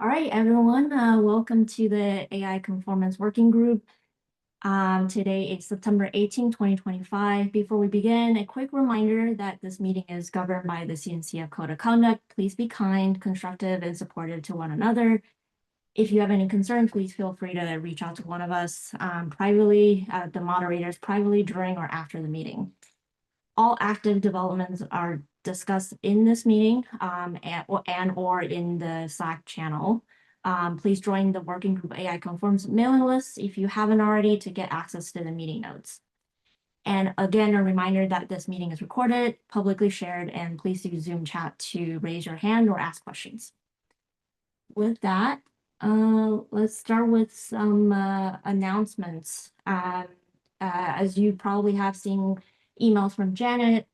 All right, everyone, welcome to the AI Conformance Working Group. Today is September 18, 2025. Before we begin, a quick reminder that this meeting is governed by the CNCF Code of Conduct. Please be kind, constructive, and supportive to one another. If you have any concerns, please feel free to reach out to one of us privately, the moderators privately during or after the meeting. All active developments are discussed in this meeting and/or in the Slack channel. Please join the Working Group AI Conforms mailing list if you haven't already to get access to the meeting notes. And again, a reminder that this meeting is recorded, publicly shared, and please use Zoom chat to raise your hand or ask questions. With that, let's start with some announcements. As you probably have seen emails from Janet,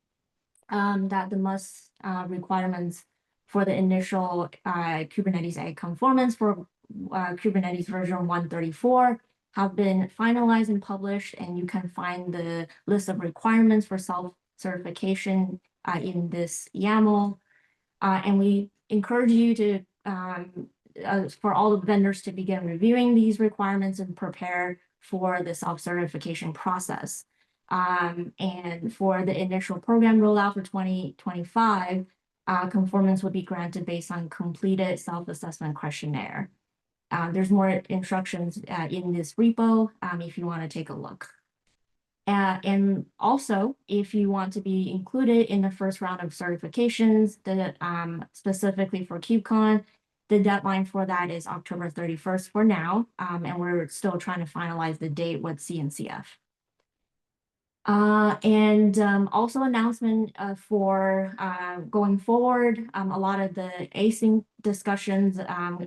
that the must requirements for the initial Kubernetes AI conformance for Kubernetes version 134 have been finalized and published, and you can find the list of requirements for self-certification in this YAML. And we encourage you to, for all the vendors to begin reviewing these requirements and prepare for the self-certification process. And for the initial program rollout for 2025, conformance will be granted based on completed self-assessment questionnaire. There's more instructions in this repo if you want to take a look. And also, if you want to be included in the first round of certifications, specifically for KubeCon, the deadline for that is October 31st for now, and we're still trying to finalize the date with CNCF. Also announcement for going forward, a lot of the async discussions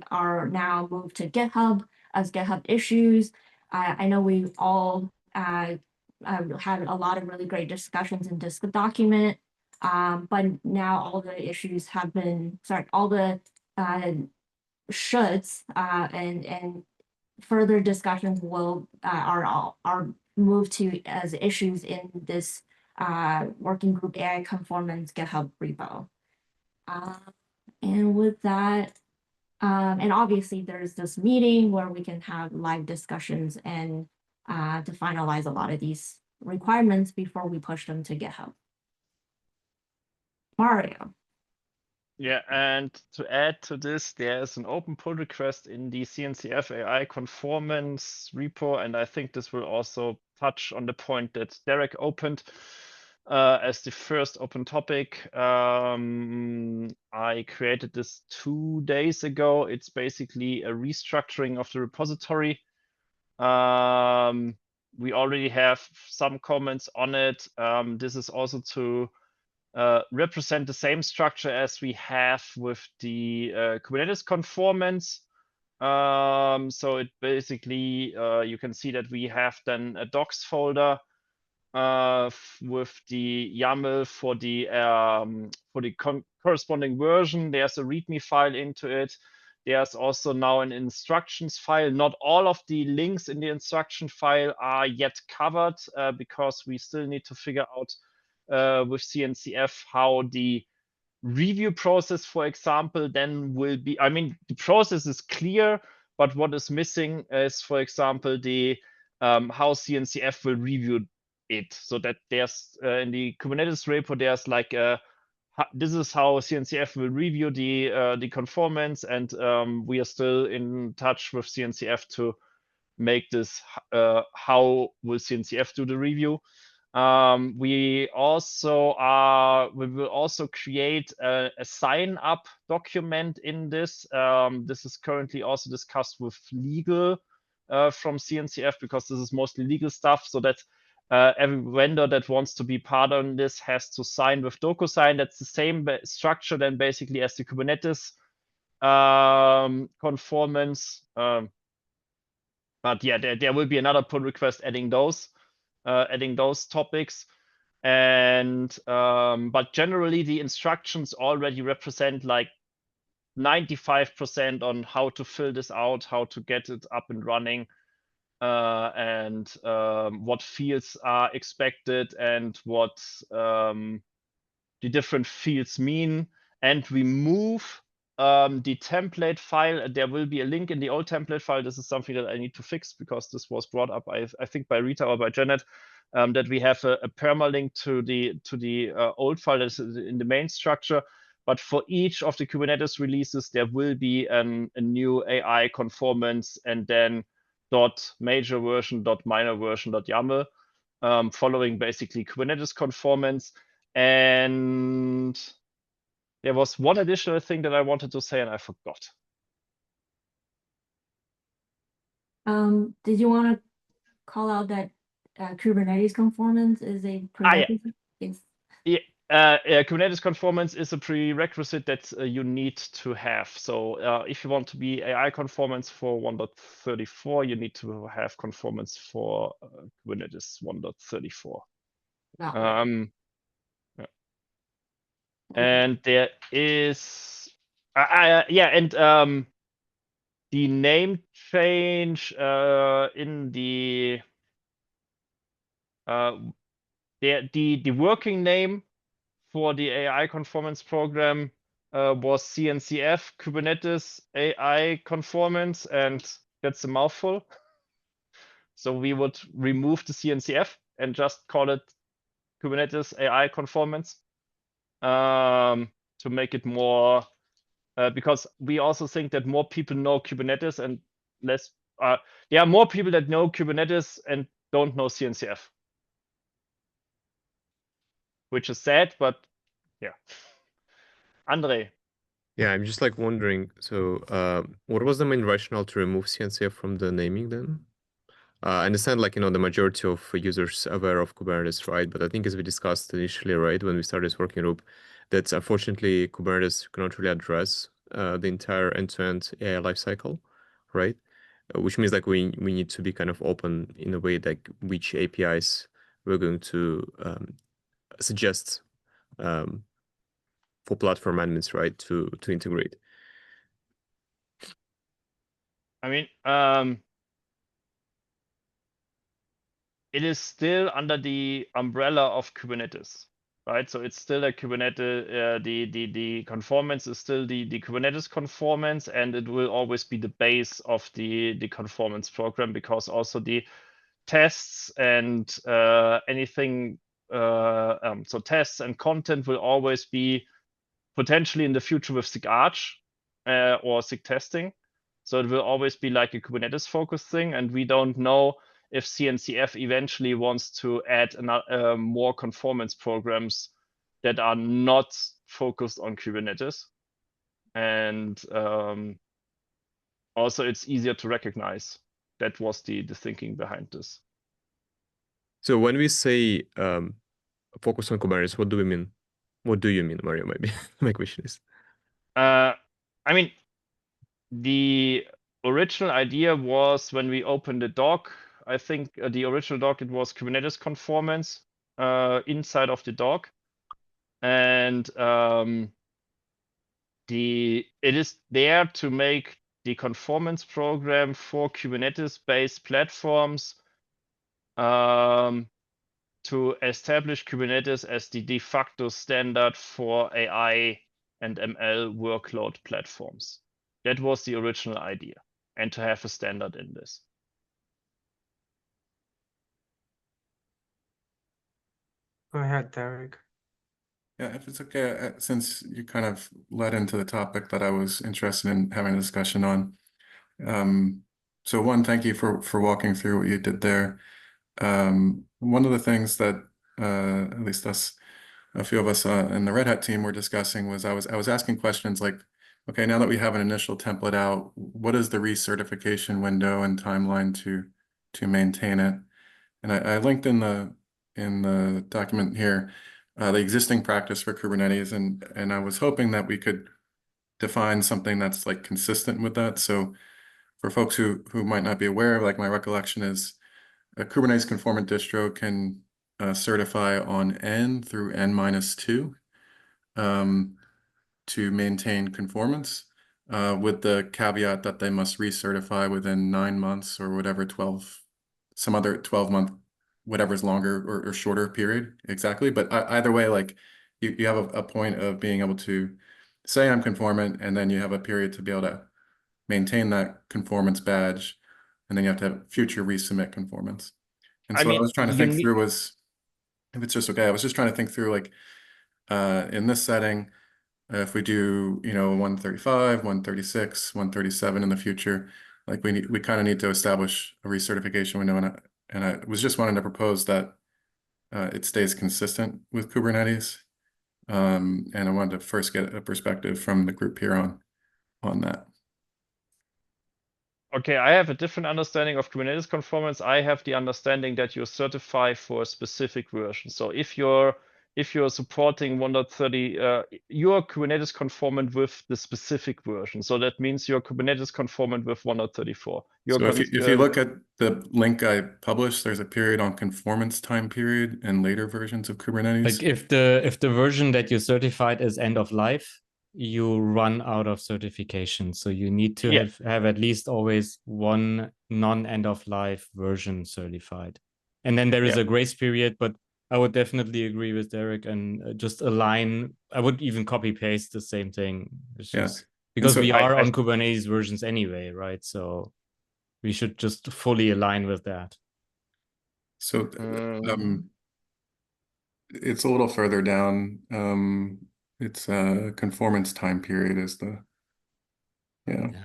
are now moved to GitHub as GitHub issues. I know we've all had a lot of really great discussions in this document, but now all the issues have been, all the shoulds and further discussions will are moved to as issues in this Working Group AI Conformance GitHub repo. And with that, and obviously there's this meeting where we can have live discussions and to finalize a lot of these requirements before we push them to GitHub. Mario. Yeah, and to add to this, there is an open pull request in the CNCF AI conformance repo, and I think this will also touch on the point that Derek opened as the first open topic. I created this 2 days ago. It's basically a restructuring of the repository. We already have some comments on it. This is also to represent the same structure as we have with the Kubernetes conformance. So it basically, you can see that we have then a docs folder with the YAML for the corresponding version. There's a README file into it. There's also now an instructions file. Not all of the links in the instruction file are yet covered because we still need to figure out with CNCF how the review process, for example, then will be. I mean, the process is clear, but what is missing is, for example, the how CNCF will review it. So that there's in the Kubernetes repo, there's like this is how CNCF will review the conformance, and we are still in touch with CNCF to make this how will CNCF do the review. We will also create a sign up document in this. This is currently also discussed with legal from CNCF because this is mostly legal stuff, so that every vendor that wants to be part of this has to sign with DocuSign. That's the same structure then basically as the Kubernetes conformance. But yeah, there will be another pull request adding those topics. And but generally the instructions already represent like 95% on how to fill this out, how to get it up and running, and what fields are expected and what the different fields mean. And we move the template file. There will be a link in the old template file. This is something that I need to fix because this was brought up, I think, by Rita or by Janet, that we have a permalink to the old file that's in the main structure. But for each of the Kubernetes releases, there will be a new AI conformance and then .major version, .minor version, .yaml, following basically Kubernetes conformance. And there was one additional thing that I wanted to say and I forgot. Did you want to call out that Kubernetes conformance is a prerequisite? Yes. Yeah, Kubernetes conformance is a prerequisite that you need to have. So if you want to be AI conformance for 1.34, you need to have conformance for Kubernetes 1.34. Got it. Yeah. Okay. And there is, the name change in the the working name for the AI conformance program was CNCF, Kubernetes AI Conformance, and that's a mouthful. So we would remove the CNCF and just call it Kubernetes AI Conformance to make it more, because we also think that more people know Kubernetes and less, there are more people that know Kubernetes and don't know CNCF, which is sad, but yeah. Andre. Yeah, I'm just like wondering, so what was the main rationale to remove CNCF from the naming then? I understand, like, the majority of users are aware of Kubernetes, right? But I think as we discussed initially, right, when we started this working group, that unfortunately Kubernetes cannot really address the entire end-to-end AI lifecycle, right? Which means like we need to be kind of open in a way like which APIs we're going to suggest for platform admins, right, to integrate. I mean, it is still under the umbrella of Kubernetes, right? So it's still a Kubernetes, the conformance is still the Kubernetes conformance, and it will always be the base of the conformance program, because also the tests and anything, so tests and content will always be potentially in the future with SIG Arch or SIG testing. So it will always be like a Kubernetes focused thing. And we don't know if CNCF eventually wants to add more conformance programs that are not focused on Kubernetes. And also it's easier to recognize. That was the thinking behind this. So when we say focus on Kubernetes, what do we mean? What do you mean, Mario? Maybe my question is. I mean, the original idea was when we opened the doc, I think the original doc, it was Kubernetes conformance inside of the doc. And it is there to make the conformance program for Kubernetes-based platforms to establish Kubernetes as the de facto standard for AI and ML workload platforms. That was the original idea, and to have a standard in this. Go ahead, Derek. Yeah, if it's okay, since you kind of led into the topic that I was interested in having a discussion on. So one, thank you for walking through what you did there. One of the things that at least a few of us in the Red Hat team were discussing was I was asking questions like, okay, now that we have an initial template out, what is the recertification window and timeline to maintain it? And I linked in the document here the existing practice for Kubernetes, and I was hoping that we could define something that's like consistent with that. So for folks who might not be aware, like my recollection is a Kubernetes conformant distro can certify on N through N-2 to maintain conformance, with the caveat that they must recertify within 9 months or whatever, some other 12-month, whatever's longer or shorter period exactly. But either way, like you have a point of being able to say I'm conformant, and then you have a period to be able to maintain that conformance badge, and then you have to have future resubmit conformance. And I so what I mean, was trying to you think need, through was, if it's just okay, I was just trying to think through like, in this setting, if we do, 135, 136, 137 in the future, like we kind of need to establish a recertification window, and I was just wanting to propose that it stays consistent with Kubernetes. And I wanted to first get a perspective from the group here on that. okay, I have a different understanding of Kubernetes conformance. I have the understanding that you certify for a specific version. So if you're supporting 1.30, you're Kubernetes conformant with the specific version. So that means you're Kubernetes conformant with 1.34. So if you look at the link I published, there's a period on conformance time period and later versions of Kubernetes. Like if the version that you certified is end of life, you run out of certification. So you need to have at least always one non-end of life version certified. And then there is a grace period, but I would definitely agree with Derek and just align. I would even copy paste the same thing. It's just because so we are on Kubernetes versions anyway, right? So we should just fully align with that. So it's a little further down. It's conformance time period is the,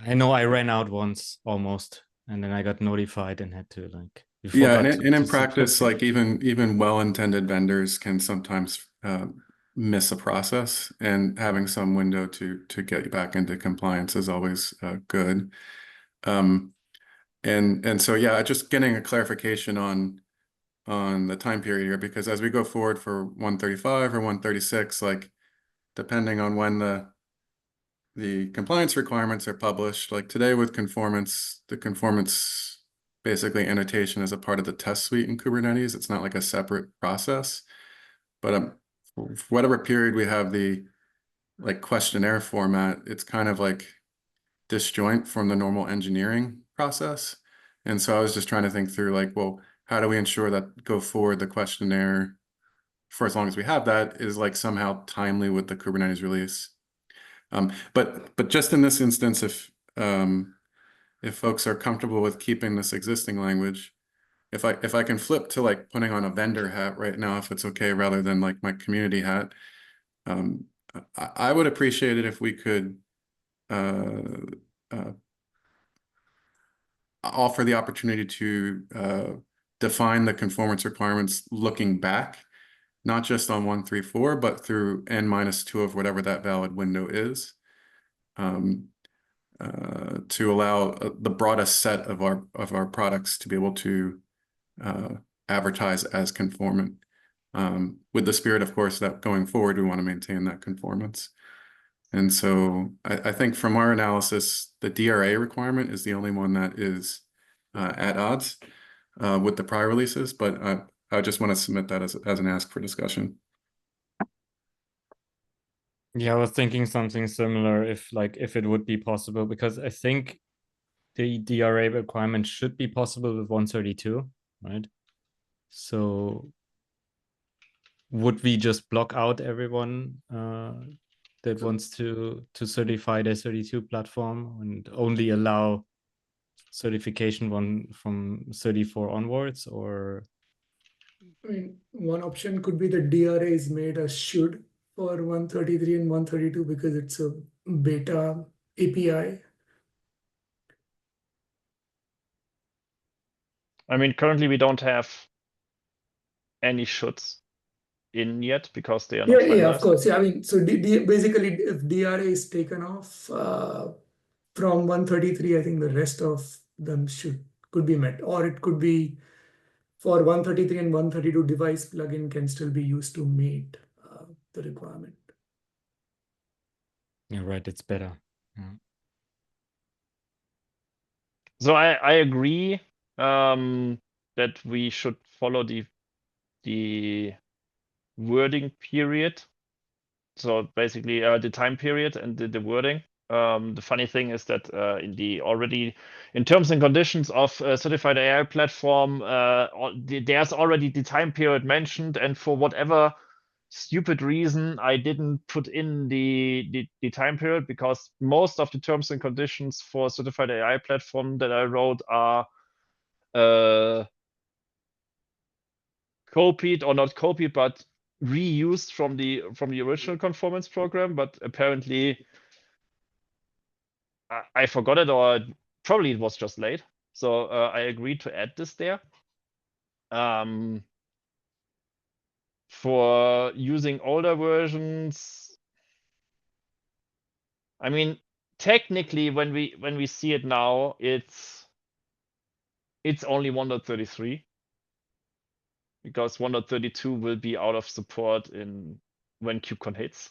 I know I ran out once almost, and then I got notified and had to like. And in practice, like even well-intended vendors can sometimes miss a process, and having some window to get you back into compliance is always good. And so just getting a clarification on the time period here, because as we go forward for 135 or 136, like depending on when the compliance requirements are published, like today with conformance, the conformance basically annotation is a part of the test suite in Kubernetes. It's not like a separate process, but for whatever period we have the like questionnaire format, it's kind of like disjoint from the normal engineering process. And so I was just trying to think through like, well, how do we ensure that go forward the questionnaire for as long as we have that is like somehow timely with the Kubernetes release. But just in this instance, if folks are comfortable with keeping this existing language, if I can flip to like putting on a vendor hat right now, if it's okay, rather than like my community hat, I would appreciate it if we could offer the opportunity to define the conformance requirements looking back, not just on 134, but through n-2 of whatever that valid window is, to allow the broadest set of our products to be able to advertise as conformant, with the spirit, of course, that going forward we want to maintain that conformance. And so I think from our analysis, the DRA requirement is the only one that is at odds with the prior releases, but I just want to submit that as an ask for discussion. Yeah, I was thinking something similar if it would be possible, because I think the DRA requirement should be possible with 132, right? So would we just block out everyone that wants to certify their 32 platform and only allow certification one from 34 onwards? Or I mean, one option could be the DRA is made as should for 133 and 132 because it's a beta API. I mean, currently we don't have any shoulds in yet because they are not finalized. Yeah, of course. Yeah, I mean, so basically, if DRA is taken off from 133, I think the rest of them could be met, or it could be for 133 and 132 device plugin can still be used to meet the requirement. yeah, right, it's better. Yeah. So I agree that we should follow the wording period. So basically the time period and the wording. The funny thing is that in terms and conditions of certified AI platform, there's already the time period mentioned, and for whatever stupid reason, I didn't put in the time period, because most of the terms and conditions for certified AI platform that I wrote are copied, or not copied, but reused from the original conformance program. But apparently I forgot it, or probably it was just late. So I agreed to add this there. For using older versions, I mean, technically, when we see it now, it's only 1.33, because 1.32 will be out of support when KubeCon hits.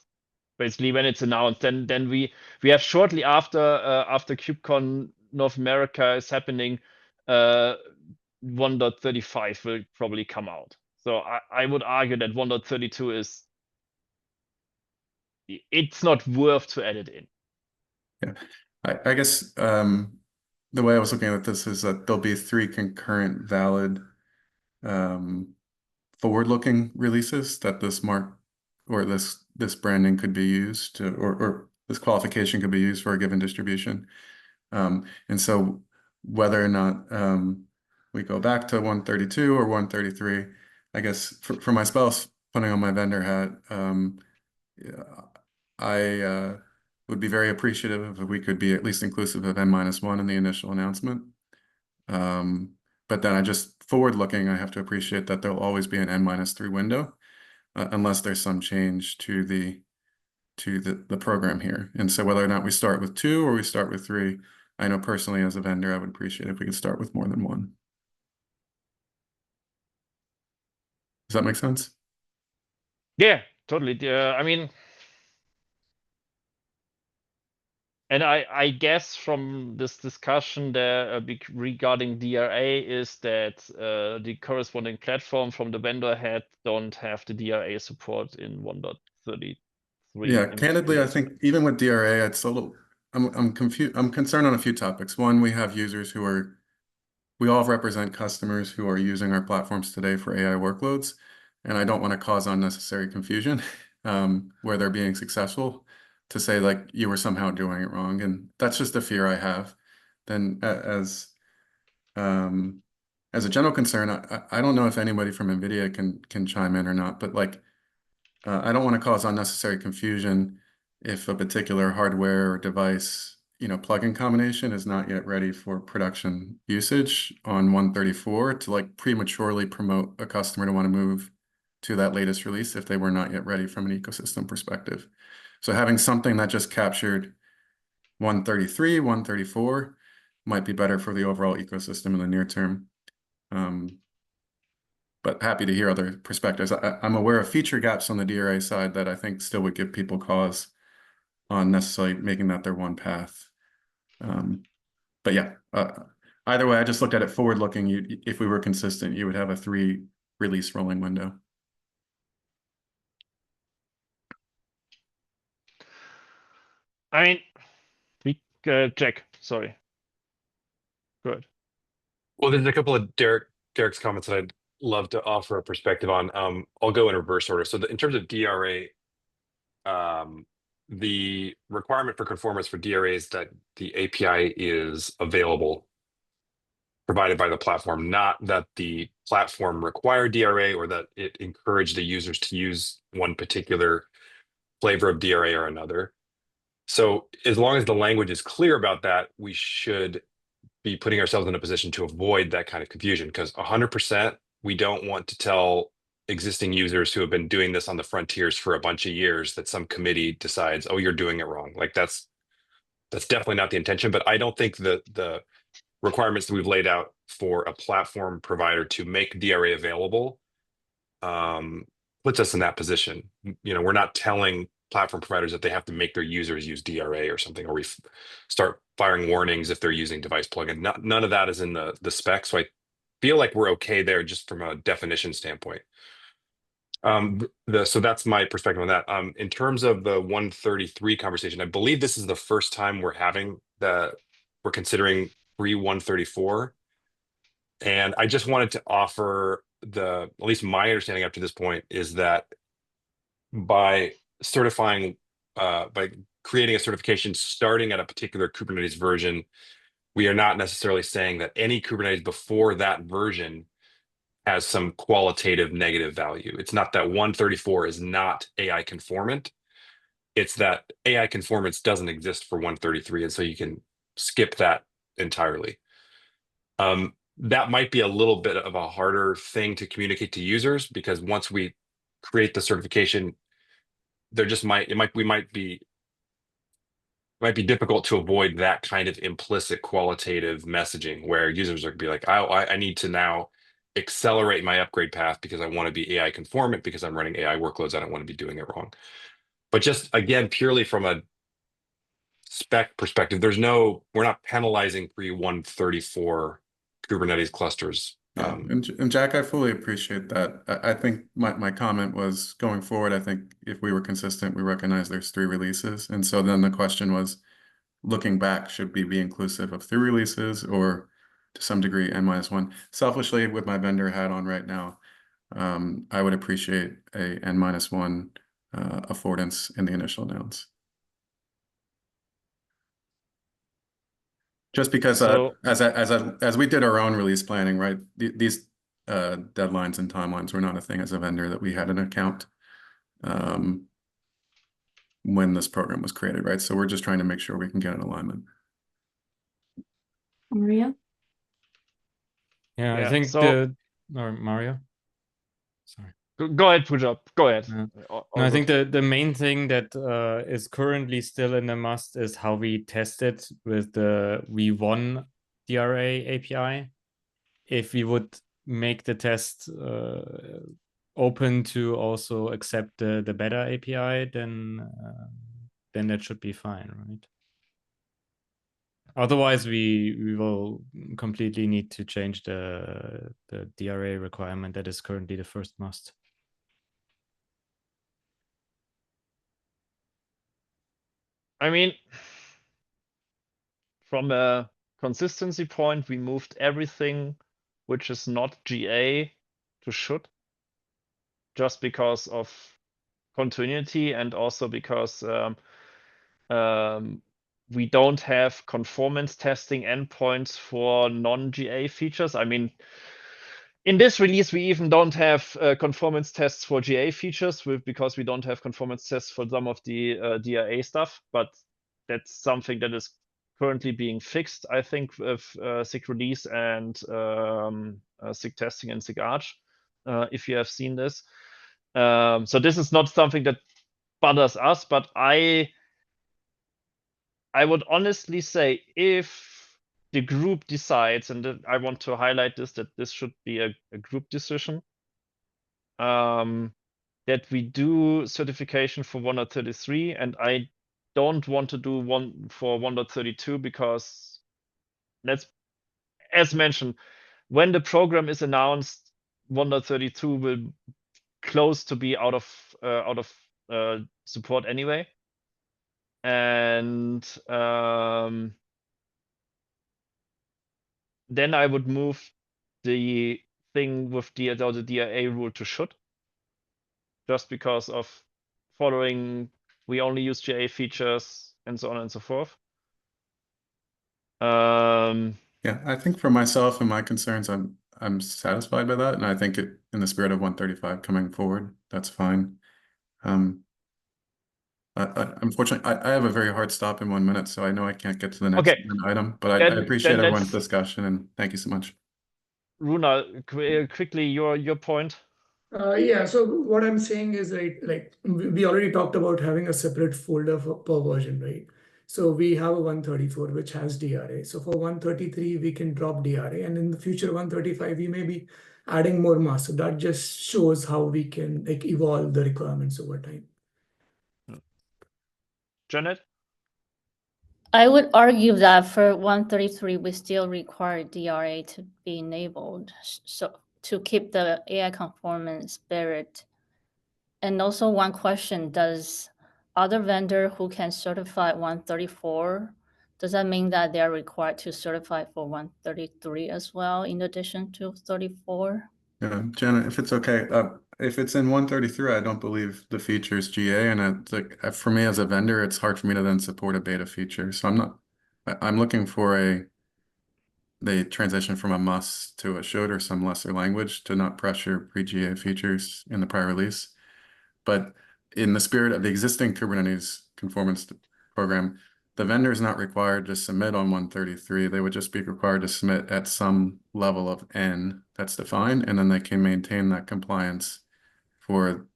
Basically, when it's announced, then we have shortly after KubeCon North America is happening, 1.35 will probably come out. So I would argue that 1.32 is, it's not worth to add it in. Yeah, I guess the way I was looking at this is that there'll be 3 concurrent valid forward-looking releases that this mark or this branding could be used to, or this qualification could be used for a given distribution. And so whether or not we go back to 132 or 133, I guess for my spouse, putting on my vendor hat, I would be very appreciative if we could be at least inclusive of N-1 in the initial announcement. But then I just forward-looking, I have to appreciate that there'll always be an N-3 window, unless there's some change to the program here. And so whether or not we start with 2 or we start with 3, I know personally as a vendor, I would appreciate if we could start with more than 1. Does that make sense? Yeah, totally. I mean, and I guess from this discussion there regarding DRA is that the corresponding platform from the vendor head don't have the DRA support in 1.33. Yeah, candidly, I think even with DRA, it's a little, I'm confused. I'm concerned on a few topics. One, we have users we all represent customers who are using our platforms today for AI workloads, and I don't want to cause unnecessary confusion where they're being successful to say like you were somehow doing it wrong, and that's just a fear I have. Then as a general concern, I don't know if anybody from NVIDIA can chime in or not, but like I don't want to cause unnecessary confusion if a particular hardware or device, plug-in combination is not yet ready for production usage on 134 to like prematurely promote a customer to want to move to that latest release if they were not yet ready from an ecosystem perspective. So having something that just captured 133, 134 might be better for the overall ecosystem in the near term. But happy to hear other perspectives. I'm aware of feature gaps on the DRA side that I think still would give people cause on necessarily making that their one path. But yeah, either way, I just looked at it forward looking. If we were consistent, you would have a 3 release rolling window. I mean, Jack, sorry. Good. Well, there's a couple of Derek's comments that I'd love to offer a perspective on. I'll go in reverse order. So in terms of DRA, the requirement for conformance for DRA is that the API is available, provided by the platform, not that the platform required DRA or that it encouraged the users to use one particular flavor of DRA or another. So as long as the language is clear about that, we should be putting ourselves in a position to avoid that kind of confusion, because 100% we don't want to tell existing users who have been doing this on the frontiers for a bunch of years that some committee decides, oh, you're doing it wrong. Like that's definitely not the intention. But I don't think that the requirements that we've laid out for a platform provider to make DRA available puts us in that position. We're not telling platform providers that they have to make their users use DRA or something, or we start firing warnings if they're using device plugin. None of that is in the spec. So I feel like we're okay there just from a definition standpoint. So that's my perspective on that. In terms of the 133 conversation, I believe this is the first time we're considering pre-134. And I just wanted to offer at least my understanding up to this point is that by certifying, by creating a certification starting at a particular Kubernetes version, we are not necessarily saying that any Kubernetes before that version has some qualitative negative value. It's not that 134 is not AI conformant. It's that AI conformance doesn't exist for 133, and so you can skip that entirely. That might be a little bit of a harder thing to communicate to users, because once we create the certification, there just might be difficult to avoid that kind of implicit qualitative messaging where users are gonna be like, I need to now accelerate my upgrade path because I want to be AI conformant because I'm running AI workloads. I don't want to be doing it wrong. But just again, purely from a spec perspective, we're not penalizing pre-134 Kubernetes clusters. Yeah, and Jack, I fully appreciate that. I think my comment was going forward, I think if we were consistent, we recognize there's 3 releases. And so then the question was, looking back, should we be inclusive of 3 releases or to some degree N-1? Selfishly, with my vendor hat on right now, I would appreciate a N-1 affordance in the initial announce. Just because So- as we did our own release planning, right? These deadlines and timelines were not a thing as a vendor that we had an account when this program was created, right? So we're just trying to make sure we can get an alignment. Maria? Yeah, I Yeah, think so- or Mario. Sorry. Go ahead, Pujab. Go ahead. Yeah. All No, I think good. the main thing that is currently still in the must is how we test it with the V1 DRA API. If we would make the test open to also accept the beta API, then that should be fine, right? Otherwise, we will completely need to change the DRA requirement that is currently the first must. I mean, from a consistency point, we moved everything which is not GA to should, just because of continuity and also because we don't have conformance testing endpoints for non-GA features. I mean, in this release, we even don't have conformance tests for GA features because we don't have conformance tests for some of the DRA stuff, but that's something that is currently being fixed, I think, with SIG release and SIG testing and SIG Arch, if you have seen this. So this is not something that bothers us, but I would honestly say if the group decides, and I want to highlight this, that this should be a group decision, that we do certification for 1.33, and I don't want to do one for 1.32 because as mentioned, when the program is announced, 1.32 will close to be out of support anyway. And then I would move the thing with the DRA rule to should, just because of following, we only use GA features and so on and so forth. Yeah, I think for myself and my concerns, I'm satisfied by that, and I think it in the spirit of 135 coming forward, that's fine. Unfortunately, I have a very hard stop in 1 minute, so I know I can't get to the next Okay. item, but I Then appreciate everyone's let's- discussion, and thank you so much. Runa, quickly your point. Yeah, so what I'm saying is, right, like we already talked about having a separate folder per version, right? So we have a 134 which has DRA. So for 133, we can drop DRA, and in the future 135, we may be adding more masks. So that just shows how we can like evolve the requirements over time. Janet? I would argue that for 133, we still require DRA to be enabled, so to keep the AI conformance spirit. And also one question, does other vendor who can certify 134, does that mean that they're required to certify for 133 as well, in addition to 34? Yeah, Janet, if it's okay, if it's in 133, I don't believe the feature is GA, and it's like for me as a vendor, it's hard for me to then support a beta feature. So I'm looking for the transition from a must to a should or some lesser language to not pressure pre-GA features in the prior release. But in the spirit of the existing Kubernetes conformance program, the vendor is not required to submit on 133. They would just be required to submit at some level of N that's defined, and then they can maintain that compliance for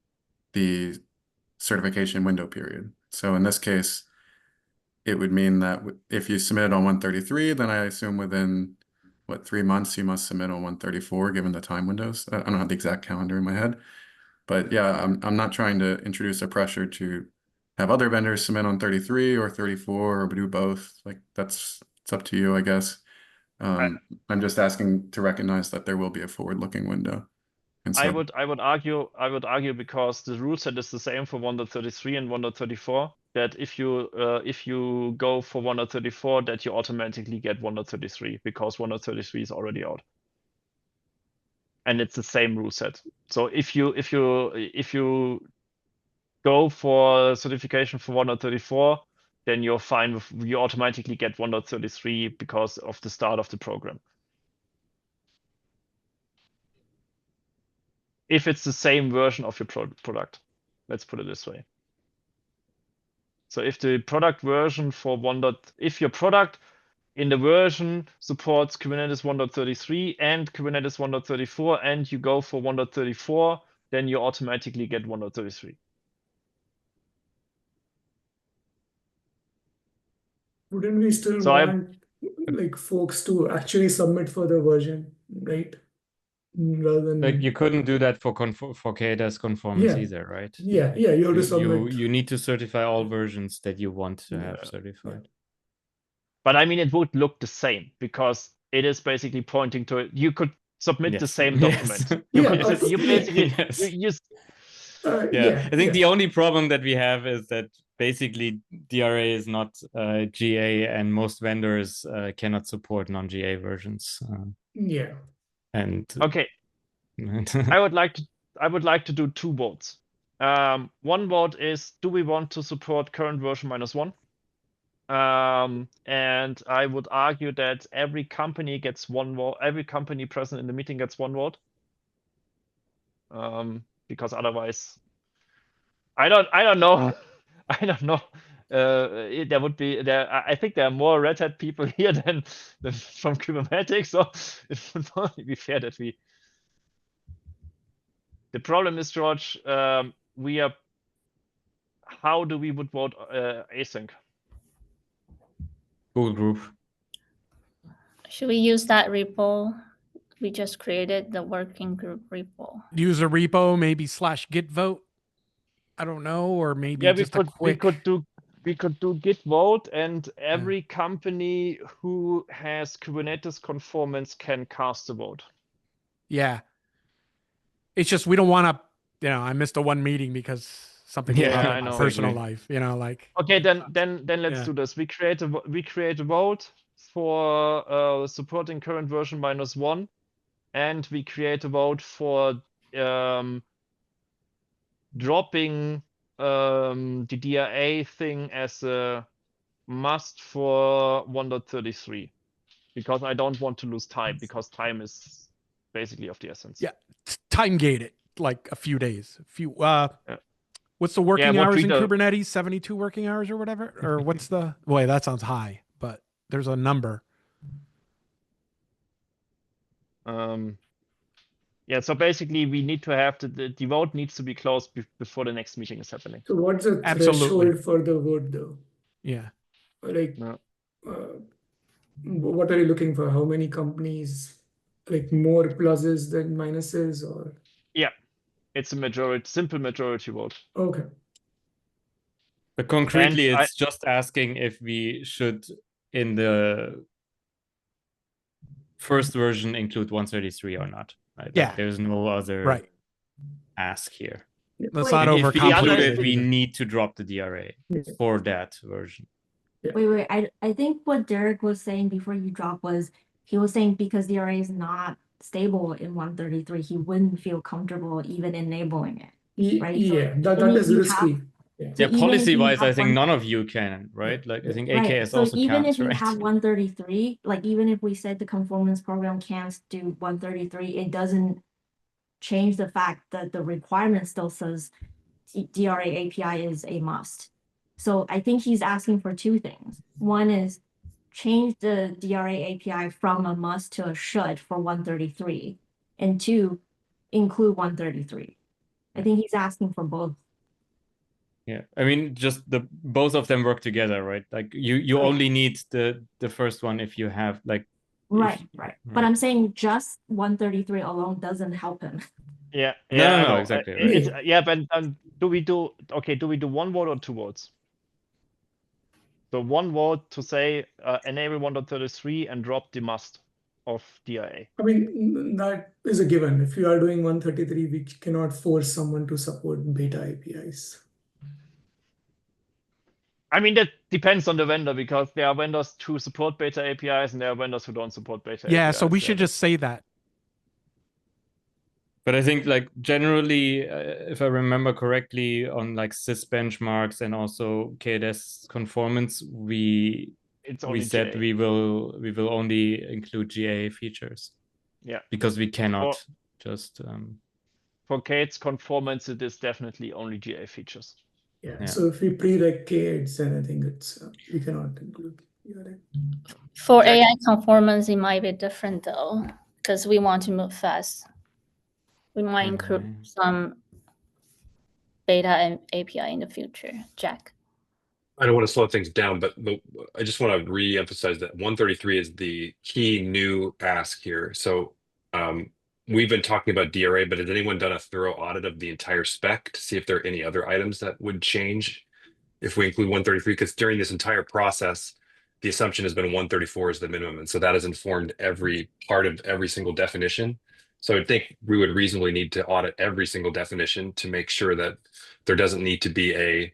the certification window period. So in this case, it would mean that if you submit on 133, then I assume within, 3 months you must submit on 134, given the time windows. I don't have the exact calendar in my head. But yeah, I'm not trying to introduce a pressure to have other vendors submit on 33 or 34 or do both. Like it's up to you, I guess. I'm just asking to recognize that there will be a forward-looking window. And so I would argue because the rule set is the same for 133 and 134, that if you go for 134, that you automatically get 133 because 133 is already out. And it's the same rule set. So if you go for certification for 134, then you're fine with, you automatically get 133 because of the start of the program. If it's the same version of your product, let's put it this way. So if the product version for if your product in the version supports Kubernetes 1.33 and Kubernetes 1.34 and you go for 1.34, then you automatically get 1.33. Wouldn't we still So want like folks to actually submit for the version, right? Rather than Like you couldn't do that for KDS conformance Yeah. either, right? yeah, you have to submit. You need to certify all versions that you want to have certified. But I mean, it would look the same because it is basically pointing to it. You could submit the same document. You Yeah, could, you basically, Yes. you I think the only problem that we have is that basically DRA is not GA and most vendors cannot support non-GA versions. Yeah. And okay. I would like to do 2 votes. One vote is, do we want to support current version -1? And I would argue that every company gets 1 vote. Every company present in the meeting gets 1 vote. Because otherwise, I don't know. I don't know. There would be I think there are more Red Hat people here than from Kubernetes, so it would probably be fair that we. The problem is, George, we are. How do we would vote async? Google group. Should we use that repo? We just created the working group repo. Use a repo, maybe /git vote. I don't know, or maybe Yeah, just a quick. We could do git vote, and every company who has Kubernetes conformance can cast a vote. Yeah. It's just we don't want to, I missed a one meeting because something came up in my personal life, like. Okay, then let's do this. We create a vote for supporting current version -1, and we create a vote for dropping the DRA thing as a must for 1.33, because I don't want to lose time, because time is basically of the essence. Yeah, time gate it like a few days. What's the working hours in Kubernetes? 72 working hours or whatever? Or what's the boy, that sounds high, but there's a number. Yeah, so basically we need to have the vote needs to be closed before the next meeting is happening. So what's the threshold for the vote though? Yeah. Like, what are you looking for? How many companies? Like more pluses than minuses, or? Yeah, it's a simple majority vote. Okay. But concretely, it's just asking if we should, in the first version, include 133 or not. Right? Yeah. Like, there's no other ask here. Let's not overcomplicate. If we include it, we need to drop the DRA for that version. Wait, I think what Derek was saying before you dropped was, he was saying because DRA is not stable in 133, he wouldn't feel comfortable even enabling it, right? Yeah, So that even is if you risky. have- Yeah. So Yeah, even if you policy-wise, I have think one- none of you can, right? Like I think Right, AKS so also even counts, if you right? have 133, like even if we said the conformance program can't do 133, it doesn't change the fact that the requirement still says DRA API is a must. So I think he's asking for two things. One is change the DRA API from a must to a should for 133, and two, include 133. I think he's asking for both. Yeah, I mean, just both of them work together, right? Like you Right. only need the first one if you have like Right. But right. I'm saying just 133 alone doesn't help him. Yeah. No, Yeah, no, I no, know. exactly, right. It's, yeah, but do we do one vote or two votes? So one vote to say enable 133 and drop the must of DIA. I mean, that is a given. If you are doing 133, we cannot force someone to support beta APIs. I mean, that depends on the vendor because there are vendors who support beta APIs and there are vendors who don't support beta APIs. Yeah, so we should just say that. But I think like generally, if I remember correctly, on like sys benchmarks and also KDS conformance, we said GA. we will only include GA features. Yeah. Because we cannot just for KDS conformance, it is definitely only GA features. Yeah. So if we pre-reg KDS, then I think it's we cannot include. For AI conformance, it might be different though, because we want to move fast. We might include some beta and API in the future. Jack. I don't want to slow things down, but I just want to re-emphasize that 133 is the key new ask here. So we've been talking about DRA, but has anyone done a thorough audit of the entire spec to see if there are any other items that would change if we include 133? Because during this entire process, the assumption has been 134 is the minimum. And so that has informed every part of every single definition. So I think we would reasonably need to audit every single definition to make sure that there doesn't need to be a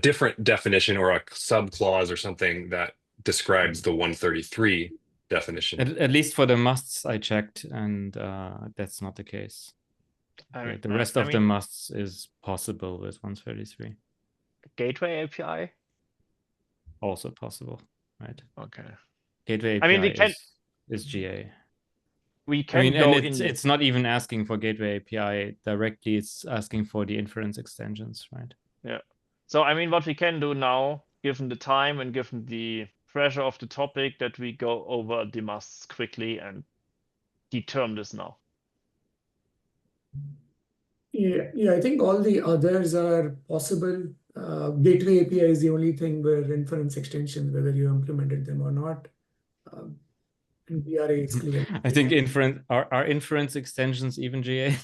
different definition or a subclause or something that describes the 133 definition. At least for the musts I checked, and that's not the case. The rest of the musts is possible with 133. Gateway API? Also possible, right? Okay. Gateway API I mean, we can, is GA. We can go in. It's not even asking for Gateway API directly. It's asking for the inference extensions, right? Yeah. So, I mean, what we can do now, given the time and given the pressure of the topic, that we go over the musts quickly and determine this now. Yeah, I think all the others are possible. Gateway API is the only thing where inference extensions, whether you implemented them or not. And DRA is clear. I think are inference extensions even GA?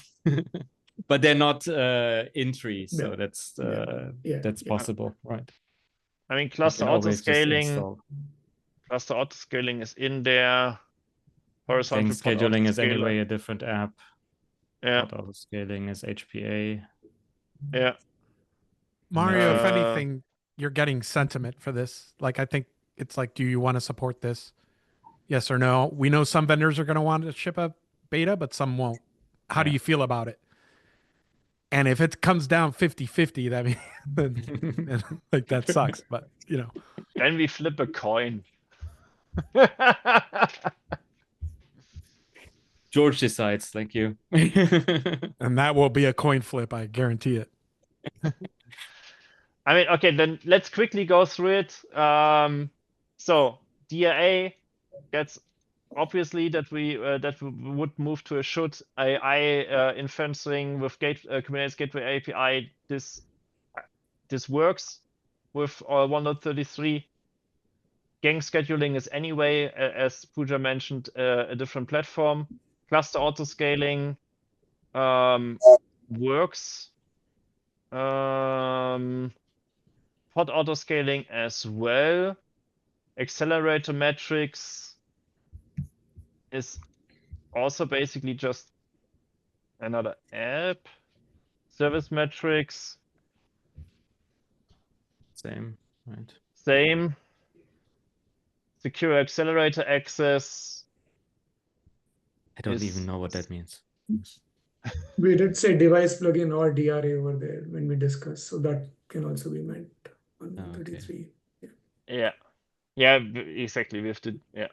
But they're not in-tree, so that's possible, right? I mean, cluster auto-scaling is in there. Horizontal scheduling is anyway a different app. Yeah. Auto scaling is HPA. Yeah. Mario, if anything, you're getting sentiment for this. Like, I think it's like, do you want to support this? Yes or no? We know some vendors are going to want to ship a beta, but some won't. How do you feel about it? And if it comes down 50-50, that means like that sucks. But you know, then we flip a coin. George decides, thank you. And that will be a coin flip, I guarantee it. I mean, okay, then let's quickly go through it. So DRA gets obviously that we would move to a should AI inferencing with Kubernetes Gateway API. This works with 1.33. Gang scheduling is anyway, as Pooja mentioned, a different platform. Cluster autoscaling works. Pod autoscaling as well. Accelerator metrics is also basically just another app. Service metrics. Same, right? Same. Secure accelerator access. I don't even know what that means. We did say device plugin or DRA over there when we discussed, so that can also be meant on Oh, okay. 133. Yeah. Yeah, exactly. We have to, yeah.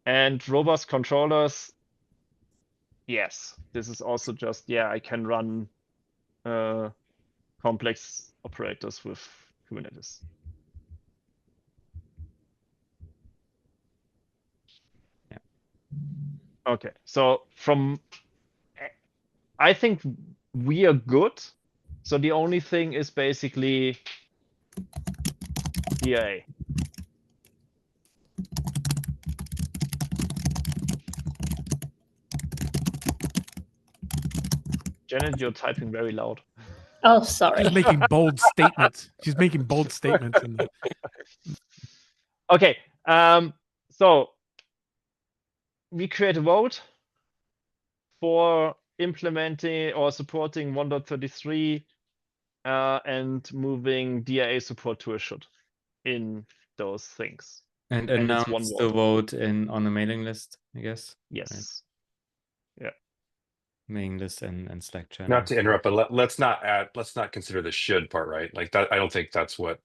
And robust controllers, yes. This is also just, yeah, I can run complex operators with Kubernetes. Yeah. Okay, so I think we are good. So the only thing is basically DRA. Janet, you're typing very loud. Oh, sorry. She's making bold statements. She's making bold statements. Okay, so we create a vote for implementing or supporting 1.33 and moving DRA support to a should in those things. And And it's announce one the vote. vote on the mailing list, I guess. Yes. Right. Mailing list and Slack channel. Not to interrupt, but let's not consider the should part, right? Like that, I don't think that's what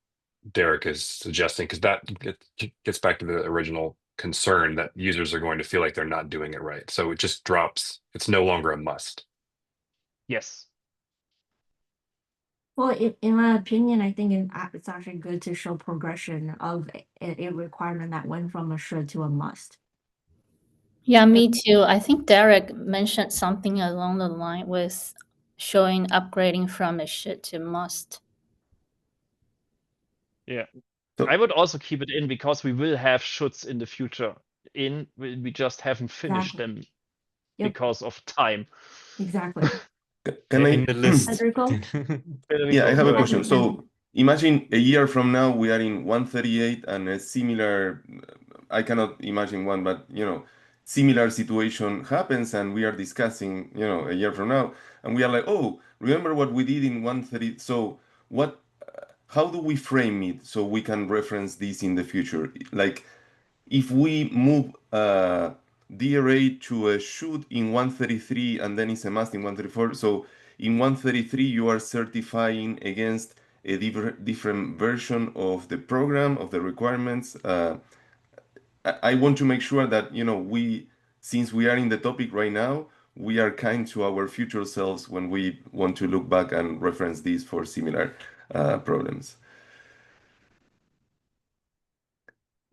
Derek is suggesting, because that gets back to the original concern that users are going to feel like they're not doing it right. So it just drops. It's no longer a must. Yes. Well, in my opinion, I think it's actually good to show progression of a requirement that went from a should to a must. Yeah, me too. I think Derek mentioned something along the line with showing upgrading from a should to must. Yeah. So- I would also keep it in because we will have shoulds in the future. We just haven't finished them Yep. because of time. Exactly. Can in I? the list. Federico? Yeah, I have a Federico, question. ahead. So imagine a year from now we are in 138 and a similar, I cannot imagine one, but similar situation happens and we are discussing, a year from now, and we are like, oh, remember what we did in 130? So how do we frame it so we can reference this in the future? Like, if we move DRA to a should in 133 and then it's a must in 134, so in 133 you are certifying against a different version of the program, of the requirements. I want to make sure that since we are in the topic right now, we are kind to our future selves when we want to look back and reference these for similar problems.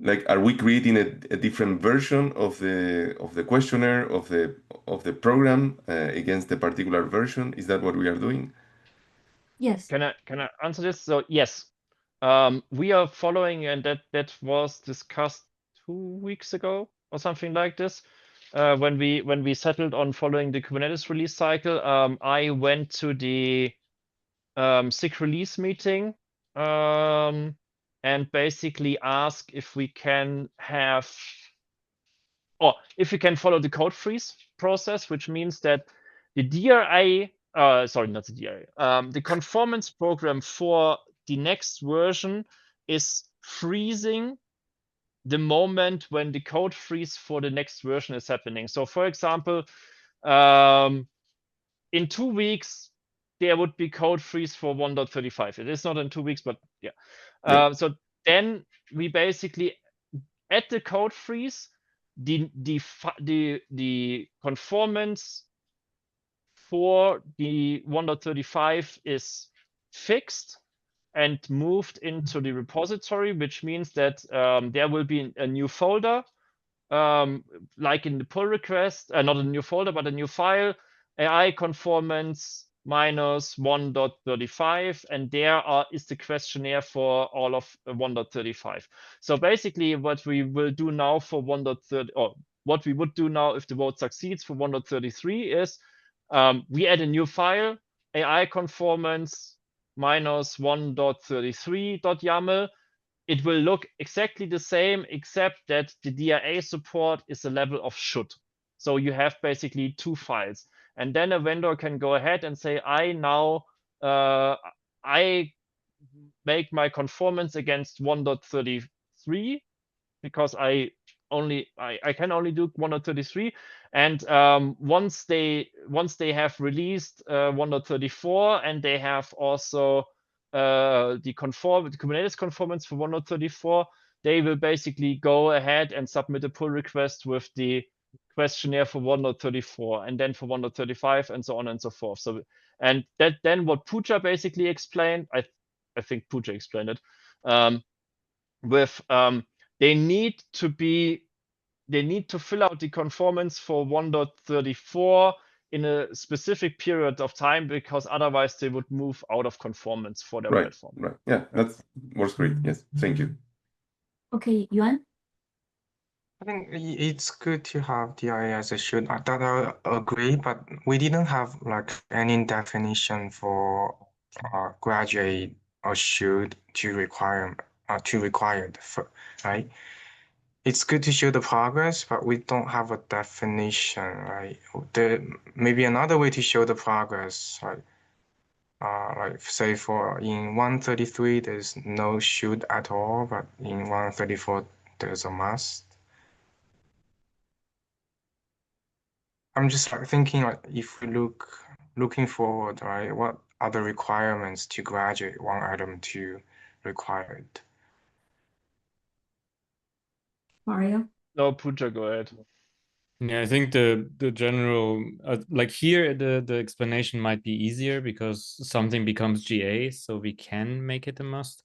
Like, are we creating a different version of the questionnaire of the program against the particular version? Is that what we are doing? Yes. Can I answer this? So yes, we are following, and that was discussed 2 weeks ago or something like this. When we settled on following the Kubernetes release cycle, I went to the SIG release meeting and basically asked if we can have, or if we can follow the code freeze process, which means that the DRA, sorry, not the DRA, the conformance program for the next version is freezing the moment when the code freeze for the next version is happening. So for example, in 2 weeks, there would be code freeze for 1.35. It is not in 2 weeks, but yeah. So then we basically, at the code freeze, the conformance for the 1.35 is fixed and moved into the repository, which means that there will be a new folder, like in the pull request, not a new folder, but a new file, AI conformance minus 1.35, and there is the questionnaire for all of 1.35. So basically what we will do now for 1.30, or what we would do now if the vote succeeds for 1.33 is we add a new file, AI conformance minus 1.33.yaml. It will look exactly the same, except that the DRA support is a level of should. So you have basically 2 files. And then a vendor can go ahead and say, I make my conformance against 1.33 because I I can only do 1.33, and once they have released 1.34 and they have also the Kubernetes conformance for 1.34, they will basically go ahead and submit a pull request with the questionnaire for 1.34 and then for 1.35 and so on and so forth. So, and that then what Pooja basically explained, I think Pooja explained it, they need to fill out the conformance for 1.34 in a specific period of time, because otherwise they would move out of conformance for their platform. Right. Yeah, that works great. Yes, thank you. Okay, Yuan? I think it's good to have DRA as a should. That I agree, but we didn't have like any definition for graduate or should to required, right? It's good to show the progress, but we don't have a definition, right? Maybe another way to show the progress, right? Like say for in 133 there's no should at all, but in 134 there's a must. I'm just like thinking like if we looking forward, right? What are the requirements to graduate one item to required? Mario? No, Pooja, go ahead. Yeah, I think the general like here the explanation might be easier because something becomes GA, so we can make it a must.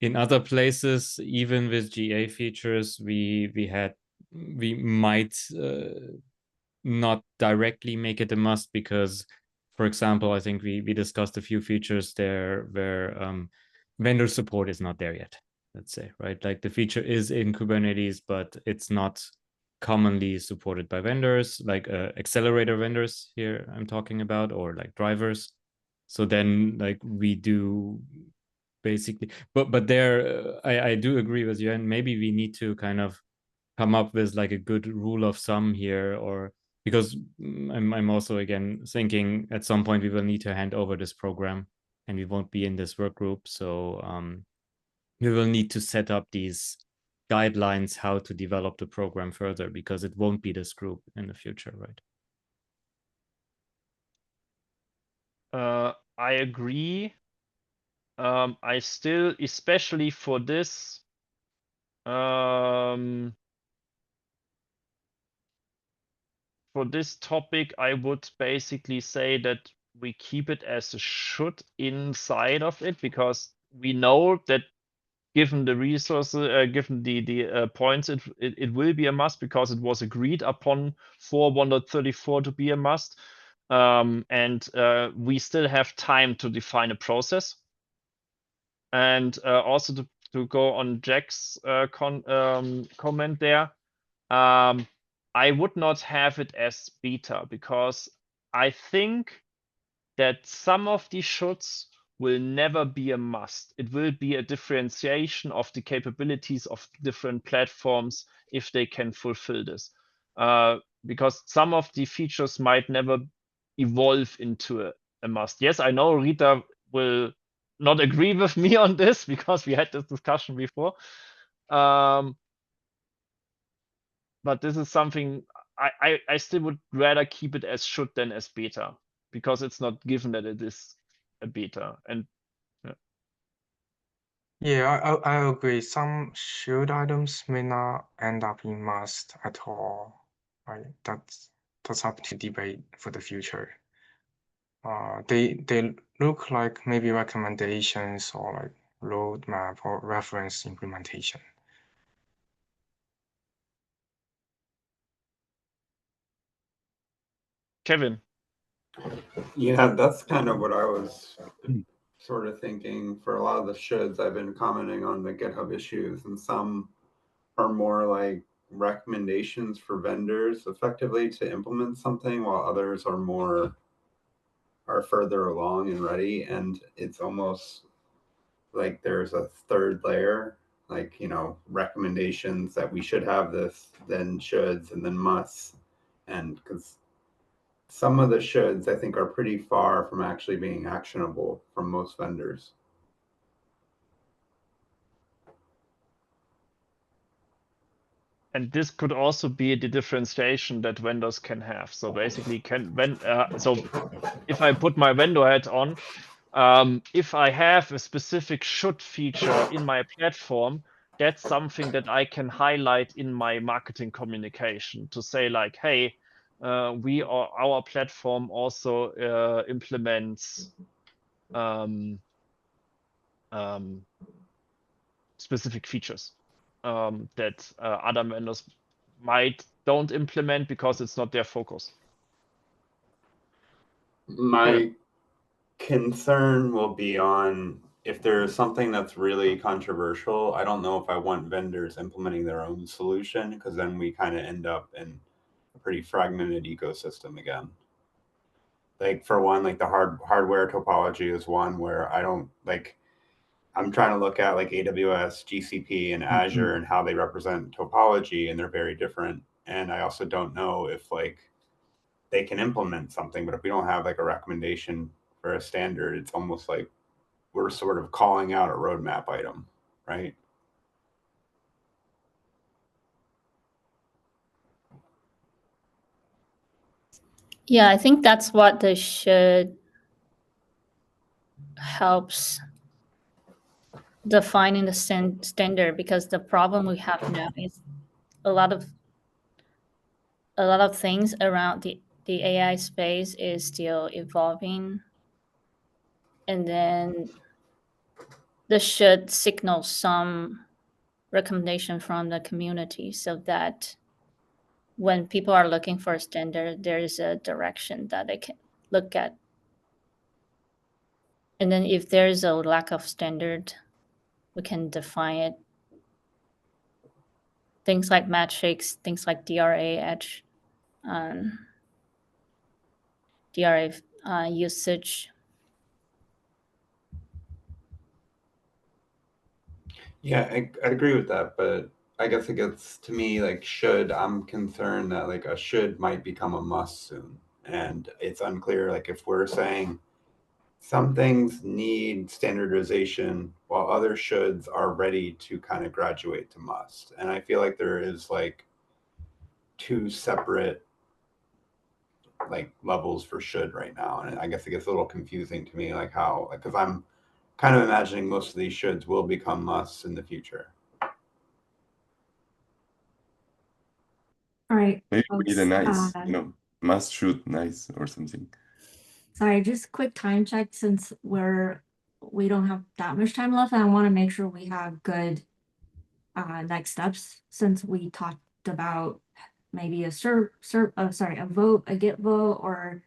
In other places, even with GA features, we might not directly make it a must because, for example, I think we discussed a few features there where vendor support is not there yet. Let's say, right? Like the feature is in Kubernetes, but it's not commonly supported by vendors, like accelerator vendors here I'm talking about, or like drivers. So then like we do basically, but there I do agree with you, and maybe we need to kind of come up with like a good rule of thumb here, or because I'm also again thinking at some point we will need to hand over this program and we won't be in this work group, so we will need to set up these guidelines how to develop the program further, because it won't be this group in the future, right? I agree. I still, especially for this, topic, I would basically say that we keep it as a should inside of it, because we know that given the resources, given the points, it will be a must because it was agreed upon for 1.34 to be a must. And we still have time to define a process. And also to go on Jack's comment there, I would not have it as beta, because I think that some of the shoulds will never be a must. It will be a differentiation of the capabilities of different platforms if they can fulfill this. Because some of the features might never evolve into a must. Yes, I know Rita will not agree with me on this because we had this discussion before. But this is something I still would rather keep it as should than as beta, because it's not given that it is a beta. And Yeah, I agree. Some should items may not end up in must at all. Right? That's up to debate for the future. They look like maybe recommendations or like roadmap or reference implementation. Kevin. Yeah, that's kind of what I was sort of thinking. For a lot of the shoulds, I've been commenting on the GitHub issues, and some are more like recommendations for vendors effectively to implement something, while others are further along and ready. And it's almost like there's a third layer, like, you know, recommendations that we should have this, then shoulds, and then musts. And because some of the shoulds I think are pretty far from actually being actionable from most vendors. And this could also be the differentiation that vendors can have. So basically, so if I put my vendor hat on, if I have a specific should feature in my platform, that's something that I can highlight in my marketing communication to say like, hey, our platform also implements specific features that other vendors don't implement because it's not their focus. My concern will be on if there's something that's really controversial. I don't know if I want vendors implementing their own solution, because then we kind of end up in a pretty fragmented ecosystem again. Like for one, like the hardware topology is one where I don't like. I'm trying to look at like AWS, GCP, and Azure and how they represent topology, and they're very different. And I also don't know if like they can implement something, but if we don't have like a recommendation for a standard, it's almost like we're sort of calling out a roadmap item, right? Yeah, I think that's what the should helps defining the standard, because the problem we have now is a lot of things around the AI space is still evolving, and then this should signal some recommendation from the community so that when people are looking for a standard, there is a direction that they can look at. And then if there's a lack of standard, we can define it. Things like metrics, things like DRA edge, DRA usage. Yeah, I agree with that, but I guess it gets to me like I'm concerned that like a should might become a must soon. And it's unclear like if we're saying some things need standardization while other shoulds are ready to kind of graduate to must. And I feel like there is like two separate like levels for should right now. And I guess it gets a little confusing to me, like how, like, because I'm kind of imagining most of these shoulds will become musts in the future. All right. Maybe we need a folks, nice, must shoot nice or something. Sorry, just quick time check since we don't have that much time left, and I want to make sure we have good next steps, since we talked about maybe a vote, a get vote, or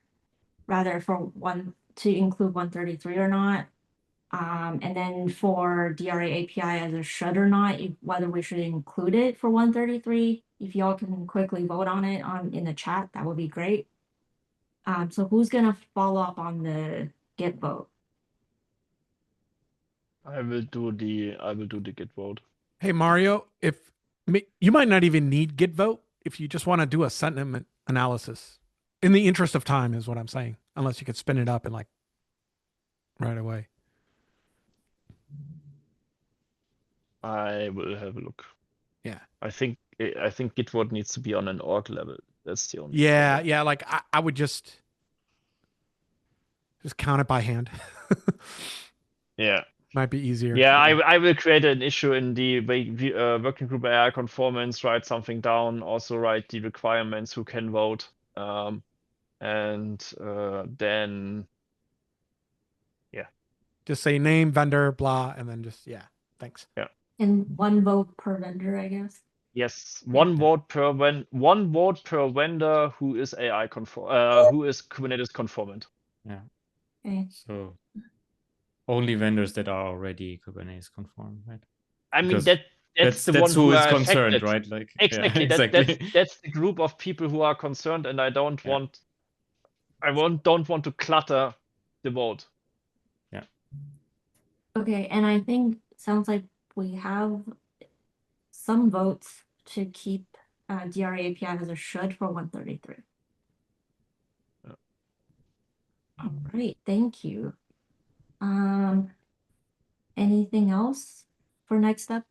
rather for one to include 133 or not. And then for DRA API as a should or not, whether we should include it for 133. If y'all can quickly vote on it in the chat, that would be great. So who's gonna follow up on the get vote? I will do the get vote. Hey Mario, you might not even need git vote if you just want to do a sentiment analysis. In the interest of time is what I'm saying, unless you could spin it up and like right away. I will have a look. Yeah. I think git vote needs to be on an org level. That's the only Yeah, yeah. Like I would just count it by hand. Yeah. Might be easier. Yeah, I will create an issue in the working group AI conformance, write something down, also write the requirements who can vote. And then, yeah. Just say name, vendor, blah, and then just, yeah, thanks. Yeah. And one vote per vendor, I guess. Yes, one vote per vendor who is AI who is Kubernetes conformant. Yeah. Okay. So only vendors that are already Kubernetes conform, right? I mean, Because that's the that's one who who is are concerned, affected. right? Like Exactly. Yeah, exactly. That's the group of people who are concerned, and I don't want to clutter the vote. Yeah. Okay, and I think sounds like we have some votes to keep DRA API as a should for 133. Yeah. All right, thank you. Anything else for next step?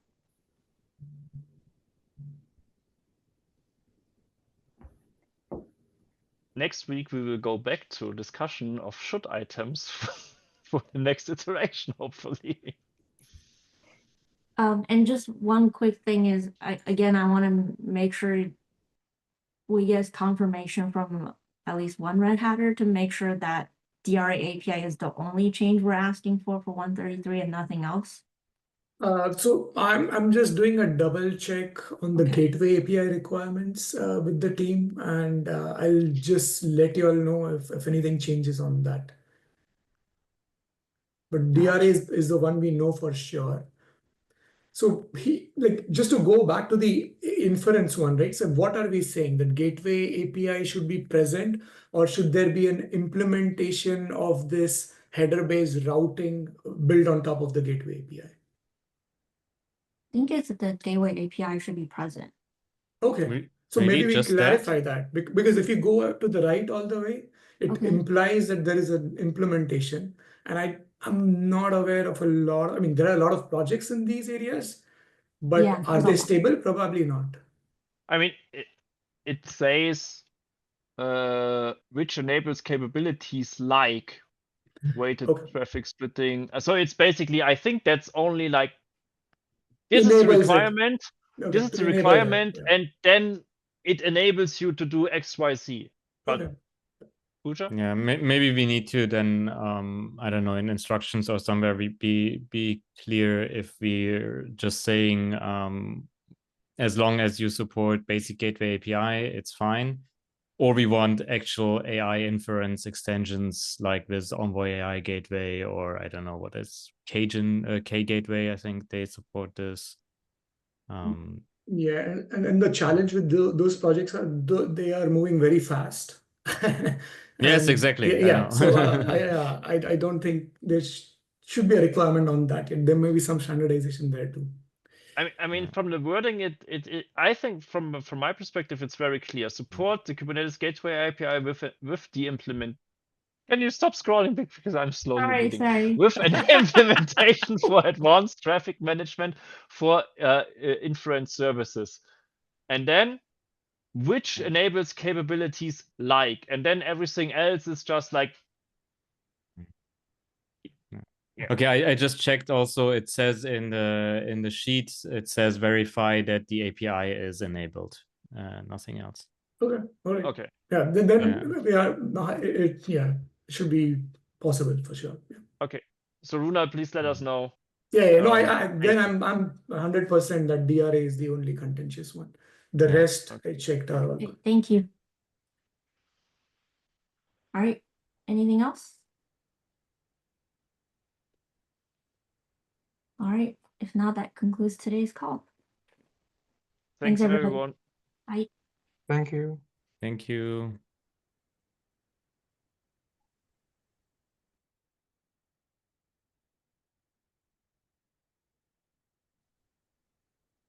next week we will go back to discussion of should items for the next iteration, hopefully. And just one quick thing is, I want to make sure we get confirmation from at least one Red Hatter to make sure that DRA API is the only change we're asking for 133 and nothing else. So I'm just doing a double check on the Okay. gateway API requirements with the team, and I'll just let you all know if anything changes on that. But DRA is the one we know for sure. So just to go back to the inference one, right? So what are we saying? That gateway API should be present, or should there be an implementation of this header-based routing built on top of the gateway API? I think it's the gateway API should be present. Okay. So maybe we just clarify that, because if you go up to the right all the way, it Okay. implies that there is an implementation. And I'm not aware of a lot. I mean, there are a lot of projects in these areas, but Yeah, are they stable? Probably not. I mean, it says which enables capabilities like weighted Okay. traffic splitting. So it's basically, I think that's only like, this is the Enables it. requirement, Okay, this is to the enable that, requirement, yeah. and then it enables you to do X, Y, Z. But Okay. Pooja? Yeah, maybe we need to then I don't know, in instructions or somewhere we be clear if we're just saying as long as you support basic gateway API, it's fine. Or we want actual AI inference extensions like this Envoy AI gateway, or I don't know what is K gateway. I think they support this. Yeah, and the challenge with those projects are they are moving very fast. Yes, And exactly. Yeah, I yeah. know. So I don't think there should be a requirement on that. There may be some standardization there too. I mean, from the wording, I think from my perspective, it's very clear. Support the Kubernetes Gateway API with the implement. Can you stop scrolling because I'm slowly reading? Sorry. With an implementation for advanced traffic management for inference services, and then which enables capabilities like, and then everything else is just like. Yeah. Okay, I just checked also. It says in the sheets, it says verify that the API is enabled. Nothing else. Okay, all right. Okay. Yeah, then we are it should be possible for sure. Yeah. Okay. So Runa, please let us know. Yeah. No, I'm 100% that DRA is the only contentious one. The rest I checked are all good. Thank you. All right. Anything else? All right. If not, that concludes today's call. Thanks everybody. everyone. Bye. Thank you. Thank you.